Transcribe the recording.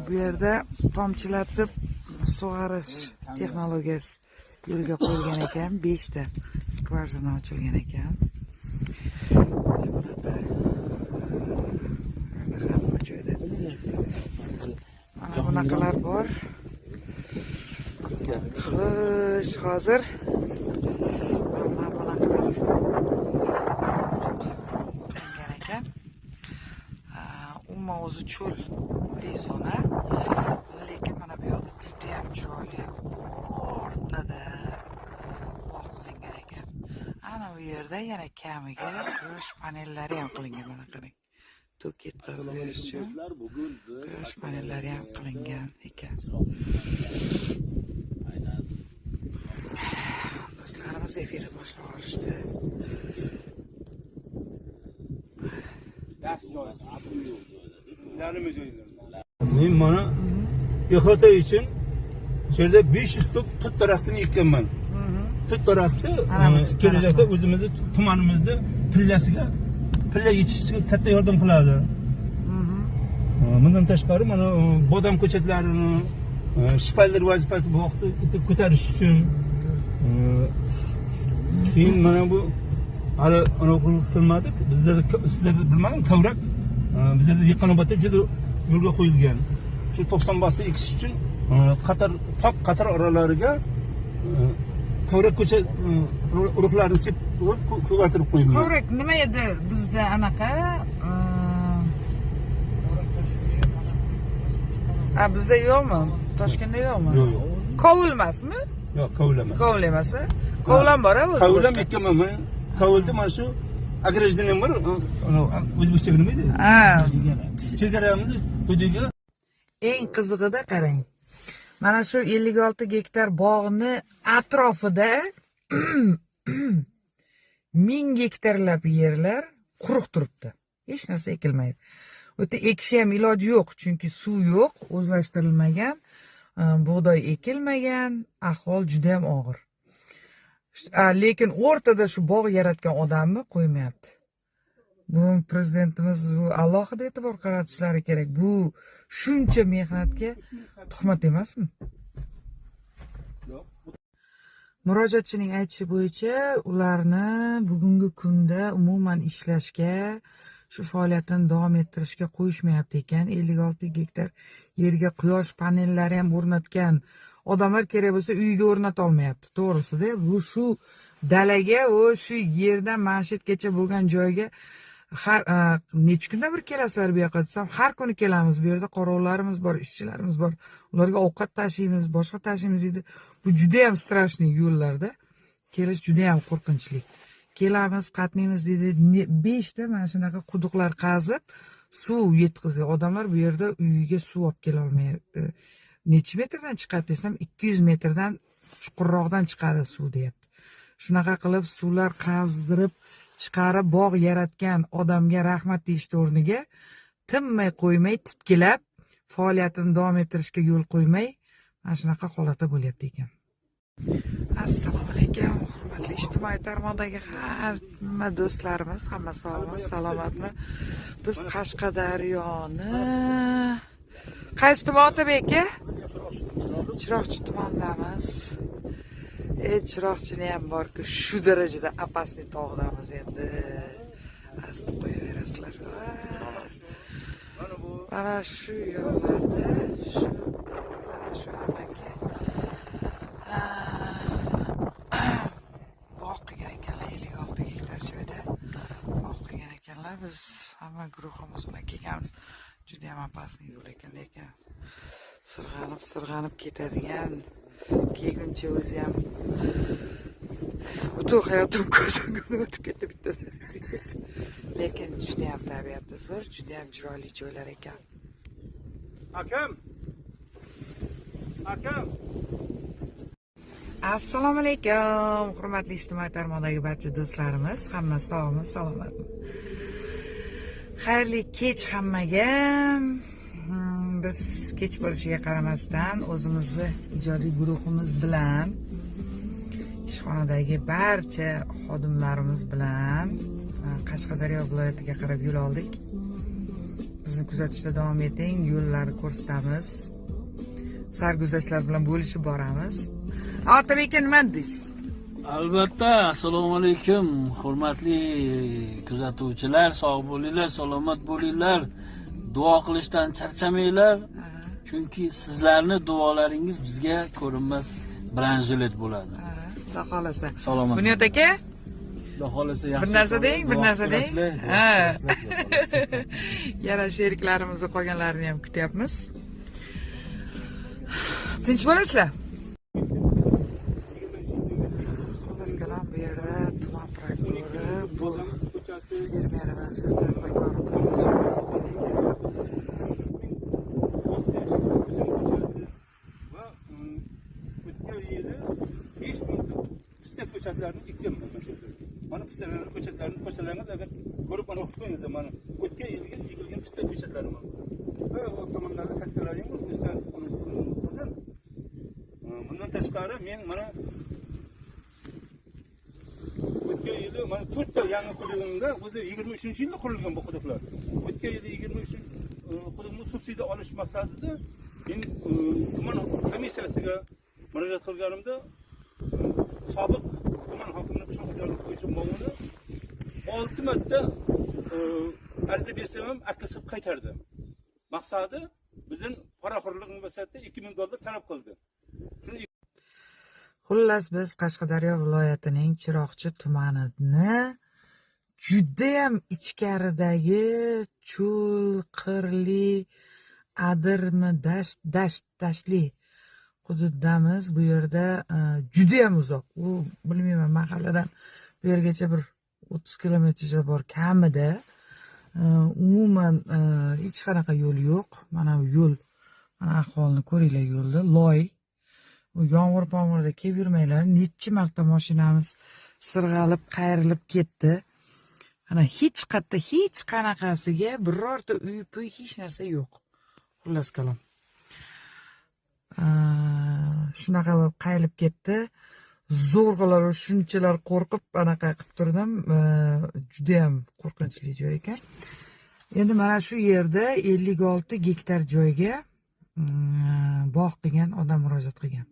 Bu yerda tomchilatib sug'orish texnologiyasi yo'lga qo'yilgan ekan. 5 ta skvajina ochilgan ekan. Mana bunaqalar bor. Xo'sh, hozir mana bunaqalar qilingan ekan. Umuman o'zi cho'lli zona, lekin mana bu yerda juda ham chiroyli o'rtada bog' qilingan ekan. Ana bu yerda yana kamiga quyosh panellari ham qilingan, mana qarang. Tok yetkazib berish uchun quyosh panellari ham qilingan ekan. Do'stlarimiz efirni boshlab olishdi. Mana ihota için şöyle 500 tut daraxtini ekkanman. Tut daraxti kelajakda o'zimizni tumanimizda pillasiga pilla yetishishga katta yordam qiladi. Bundan tashqari mana bodam ko'chatlarini shpayler vazifasi bu vaqtda itib ko'tarish uchun keyin mana bu hali qilmadik. Bizda sizlarda bilmadim, kavrak bizda Yaqinobatda juda yo'lga qo'yilgan. Shu 90 bosda ekish uchun qator oralariga kavrak ko'cha urug'larini sepib ko'gartirib qo'yilgan. Kavrak nima edi bizda anaqa? Bizda yo'qmi? Toshkentda yo'qmi? Yo'q. Kovul emasmi? Yo'q, kovul emas. Kovul emas. Kovlan bor-a o'zi. Kovlam ekkanman men. Kovulda mana shu ограждением bor, o'zbekcha nima edi? Chegaramiz hududiga. Eng qizig'ida qarang. Mana shu 56 gektar bog'ni atrofida 1000 gektarlab yerlar quruq turibdi. Hech narsa ekilmaydi. Bu yerda ekish ham iloji yo'q, chunki suv yo'q, o'zlashtirilmagan, bug'doy ekilmagan, ahvol juda ham og'ir. Lekin o'rtada shu bog' yaratgan odamni qo'ymayapti. Bu prezidentimiz bu alohida e'tibor qaratishlari kerak. Bu shuncha mehnatga tuhmat emasmi? Murojaatchining aytishi bo'yicha ularni bugungi kunda umuman ishlashga, shu faoliyatini davom ettirishga qo'yishmayapti ekan. 56 gektar yerga quyosh panellari ham o'rnatgan odamlar kerak bo'lsa uyiga o'rnata olmayapti. To'g'risida bu shu dalaga, shu yerdan manshetgacha bo'lgan joyga har necha kunda bir kelasizlar bu yoqqa desam, har kuni kelamiz. Bu yerda qorovlarimiz bor, ishchilarimiz bor. Ularga ovqat tashiymiz, boshqa tashiymiz deydi. Bu juda ham strashniy yo'llarda. Kelish juda ham qo'rqinchli. Kelamiz, qatnaymiz deydi. 5 ta mana shunaqa quduqlar qazib, suv yetkazadi. Odamlar bu yerda uyiga suv olib kela olmayapti. Necha metrdan chiqadi desam, 200 metrdan chuqurroqdan chiqadi suv deyapti. Shunaqa qilib suvlar qazdirib chiqarib bog' yaratgan odamga rahmat deyishni o'rniga tinmay qo'ymay, titkilab faoliyatini davom ettirishga yo'l qo'ymay, mana shunaqa holatda bo'lyapti ekan. Assalomu alaykum, hurmatli ijtimoiy tarmoqdagi hamma do'stlarimiz, hamma sog'mi, salomatmi? Biz Qashqadaryoni qaysi tuman Otabek aka? Chiroqchi tumanidamiz. Chiroqchini ham borku, shu darajada opasniy tog'damiz endi. Asti qo'yaverasizlar. Mana shu yo'llarda, mana shu amaki bog' qilgan ekanlar, 56 gektar joyda bog' qilgan ekanlar. Biz hamma guruhimiz bilan kelganmiz. Juda ham opasniy yo'l ekan, lekin sirg'anib ketadigan, kelguncha o'zi ham butun hayotim ko'zimdan o'tib ketdi bitta. Lekin juda ham tabiati zo'r, juda ham chiroyli joylar ekan. Akam. Assalomu alaykum, hurmatli ijtimoiy tarmoqdagi barcha do'stlarimiz, hamma sog'mi, salomatmi? Xayrli kech hammaga. Biz kech bo'lishiga qaramasdan o'zimizni ijodiy guruhimiz bilan, ishxonadagi barcha xodimlarimiz bilan Qashqadaryo viloyatiga qarab yo'l oldik. bizni kuzatishda davom eting. Yo'llarni ko'rsatamiz. Sarguzashtlar bilan bo'lishib boramiz. Otabek aka, nima deysiz? Albatta, assalomu alaykum, hurmatli kuzatuvchilar, sog' bo'linglar, salomat bo'linglar. Duo qilishdan charchamanglar. Chunki sizlarni duolaringiz bizga ko'rinmas branjilet bo'ladi. Xudo xolasa. Salomat. Bunyod aka, Xudo xolasa yaxshi. bir narsa deng, bir narsa deng. Ha. Ha. Yana sheriklarimizni qolganlarini ham kutyapmiz. Tinch bo'lasizlar? Maskalam bu yerda tuman prokurori bu fermer va tadbirkorimiz va o'tgan yili 5000 pista ko'chatlarini ekkan. Mana pistalarning ko'chatlarini ko'rsalaringiz agar ko'rib mana o'qib qo'yinglar. Mana o'tgan yilga ekilgan pista ko'chatlari mana. Va o tomonlarda kattalaring bor. Bundan tashqari men mana o'tgan yili mana 4 ta yangi hududimda o'zi 23-yilda qurilgan bu hududlar. O'tgan yili 23 hududni subsidiya olish maqsadida men tuman komissiyasiga murojaat qilganimda sobiq tuman hokimlik shoxlari bo'yicha muavini 6 marta ariza bersam ham akasi qaytardi. Maqsadi bizning poraxo'rlik munosabatida $2000 talab qildi. Xullas, biz Qashqadaryo viloyatining Chiroqchi tumanini juda ham ichkaridagi cho'l, qirli, adirmi, dashtli hududdamiz. Bu yerda juda ham uzoq. U bilmayman, mahalladan bu yergacha bir 30 kilometrcha bor kamida. Umuman hech qanaqa yo'l yo'q. Mana bu yo'l, mana ahvolni ko'ringlar yo'lda, loy. U yomg'ir-pomg'irda kelib yurmanglar. Necha marta mashinamiz sirg'alib, qayrilib ketdi. Ana hech qanaqasiga birorta uy-puy hech narsa yo'q. Xullas kalom. Shunaqa bo'lib qayrilib ketdi. Zo'rg'alar shunchalar qo'rqib anaqa qilib turdim. Juda ham qo'rqinchli joy ekan. Endi mana shu yerda 56 gektar joyga bog' qilgan odam murojaat qilgan.